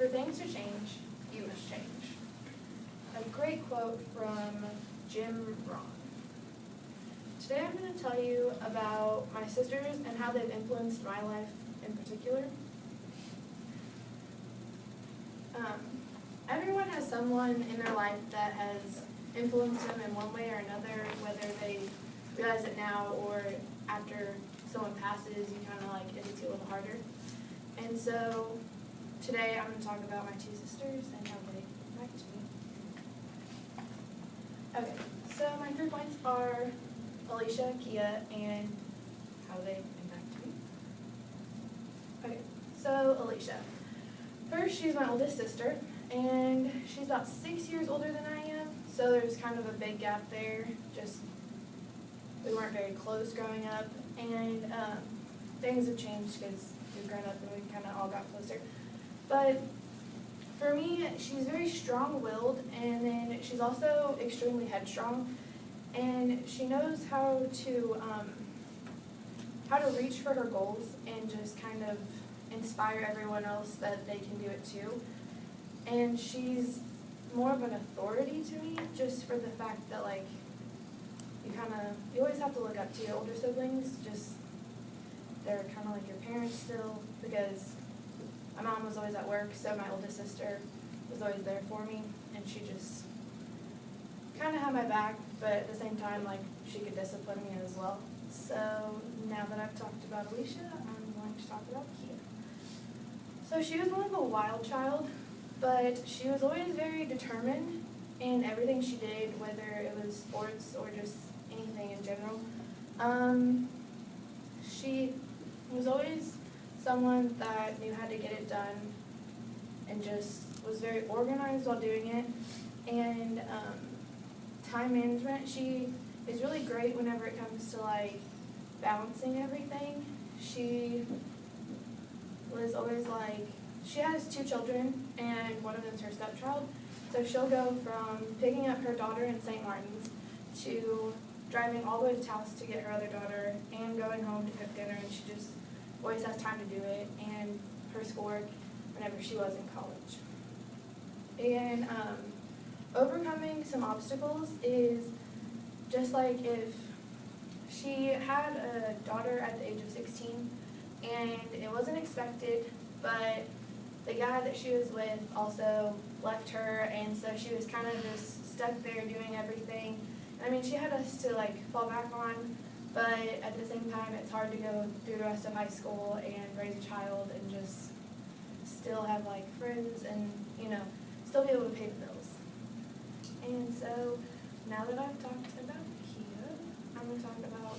For things to change, you must change. A great quote from Jim Rohn. Today I'm going to tell you about my sisters and how they've influenced my life in particular. Everyone has someone in their life that has influenced them in one way or another, whether they realize it now or after someone passes, you kind of like, it hits you a little harder. And so today I'm going to talk about my two sisters and how they impact me. Okay, so my 3 points are Alicia, Kia, and how they impact me. Okay, so Alicia. First, she's my oldest sister, and she's about 6 years older than I am, so there's kind of a big gap there. Just, we weren't very close growing up, and things have changed because we've grown up and we kind of all got closer. But for me, she's very strong-willed, and then she's also extremely headstrong, and she knows how to reach for her goals and just kind of inspire everyone else that they can do it too. And she's more of an authority to me, just for the fact that like you always have to look up to your older siblings. Just they're kind of like your parents still, because my mom was always at work, so my oldest sister was always there for me, and she just kind of had my back, but at the same time, like, she could discipline me as well. So now that I've talked about Alicia, I'm going to talk about Kia. So she was more of a wild child, but she was always very determined in everything she did, whether it was sports or just anything in general. She was always someone that knew how to get it done and just was very organized while doing it. And time management, she is really great whenever it comes to like balancing everything. She was always like, she has 2 children and one of them's her stepchild. So she'll go from picking up her daughter in St. Martin's to driving all the way to Taos to get her other daughter and going home to cook dinner, and she just always has time to do it, and her schoolwork whenever she was in college. And overcoming some obstacles is just like if she had a daughter at the age of 16 and it wasn't expected, but the guy that she was with also left her, and so she was kind of just stuck there doing everything. I mean, she had us to like fall back on, but at the same time, it's hard to go through the rest of high school and raise a child and just still have like friends and, you know, still be able to pay the bills. And so now that I've talked about Kia, I'm going to talk about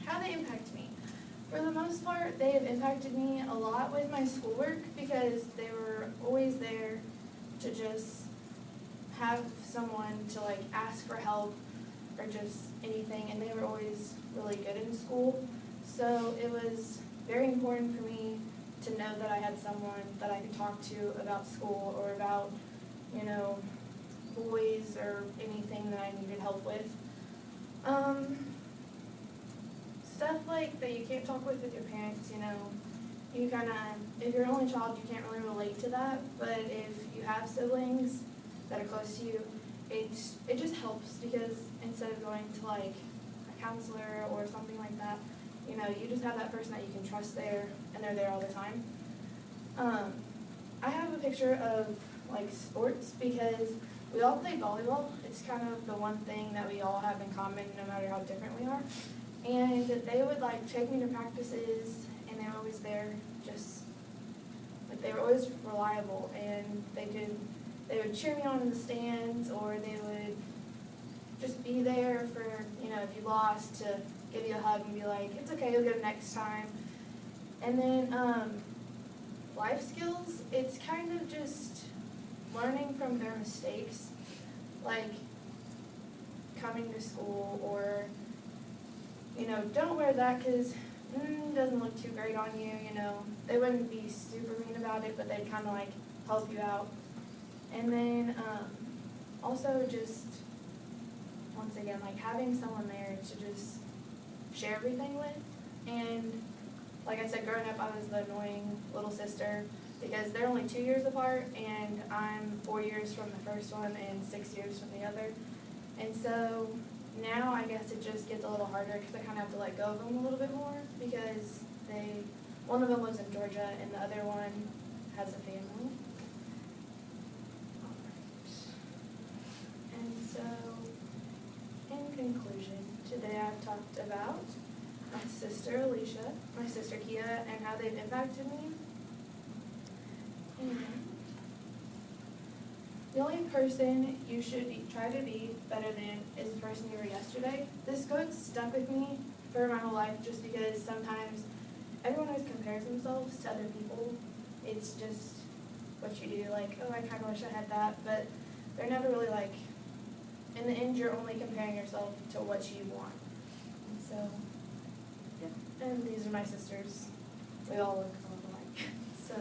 how they impact me. For the most part, they have impacted me a lot with my schoolwork because they were always there to just have someone to like ask for help or just anything, and they were always really good in school. So it was very important for me to know that I had someone that I could talk to about school or about, you know, boys or anything that I needed help with. Stuff like that you can't talk with your parents, you know. You kind of, if you're an only child, you can't really relate to that, but if you have siblings that are close to you, it just helps, because instead of going to like a counselor or something like that, you know, you just have that person that you can trust there, and they're there all the time. I have a picture of like sports because we all play volleyball. It's kind of the one thing that we all have in common, no matter how different we are. And they would like take me to practices, and they were always there, just like they were always reliable, and they would cheer me on in the stands, or they would just be there for, you know, if you lost, to give you a hug and be like, it's okay, you'll get it next time. And then life skills, it's kind of just learning from their mistakes, like coming to school, or, you know, don't wear that because it doesn't look too great on you, you know. They wouldn't be super mean about it, but they'd kind of like help you out. And then also just, once again, like having someone there to just share everything with. And like I said, growing up, I was the annoying little sister because they're only 2 years apart, and I'm 4 years from the first one and 6 years from the other. And so now I guess it just gets a little harder because I kind of have to let go of them a little bit more because one of them lives in Georgia and the other one has a family. And so, in conclusion, today I've talked about my sister Alicia, my sister Kia, and how they've impacted me. And the only person you should try to be better than is the person you were yesterday. This quote stuck with me for my whole life just because sometimes everyone always compares themselves to other people. It's just what you do, like, oh, I kind of wish I had that, but they're never really like, in the end, you're only comparing yourself to what you want. And so, yeah. And these are my sisters. We all look alike. So.